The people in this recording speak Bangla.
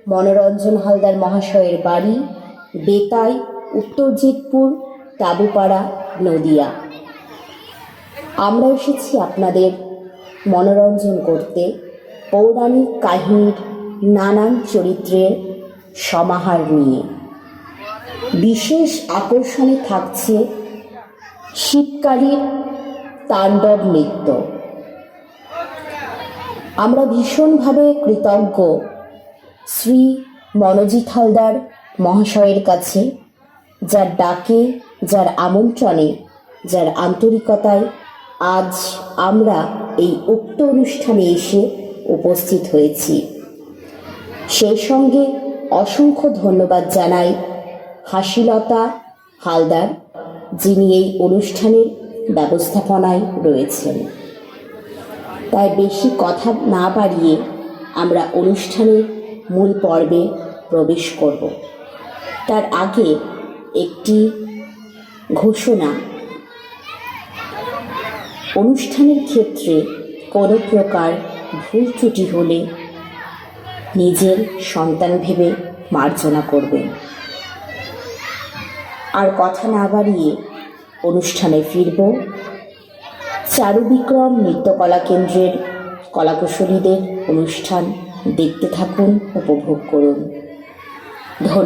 মনোরঞ্জন হালদার মহাশয়ের বাড়ি বেতাই, উত্তর জিতপুর, তাবুপাড়া, নদিয়া। আমরা এসেছি আপনাদের মনোরঞ্জন করতে পৌরাণিক কাহিনীর নানান চরিত্রের সমাহার নিয়ে। বিশেষ আকর্ষণে থাকছে শীতকালীন তাণ্ডব নৃত্য। আমরা ভীষণভাবে কৃতজ্ঞ শ্রী মনোজিৎ হালদার মহাশয়ের কাছে, যার ডাকে, যার আমন্ত্রণে, যার আন্তরিকতায় আজ আমরা এই উক্ত অনুষ্ঠানে এসে উপস্থিত হয়েছি। সেই সঙ্গে অসংখ্য ধন্যবাদ জানাই হাসিলতা হালদার, যিনি এই অনুষ্ঠানের ব্যবস্থাপনায় রয়েছেন। তাই বেশি কথা না বাড়িয়ে আমরা অনুষ্ঠানের মূল পর্বে প্রবেশ করব। তার আগে একটি ঘোষণা। অনুষ্ঠানের ক্ষেত্রে কোনো প্রকার ভুল ত্রুটি হলে নিজের সন্তান ভেবে মার্জনা করবেন। আর কথা না বাড়িয়ে অনুষ্ঠানে ফিরব। চারুবিক্রম নৃত্যকলা কেন্দ্রের কলাকুশলীদের অনুষ্ঠান দেখতে থাকুন, উপভোগ করুন। ধন্যবাদ।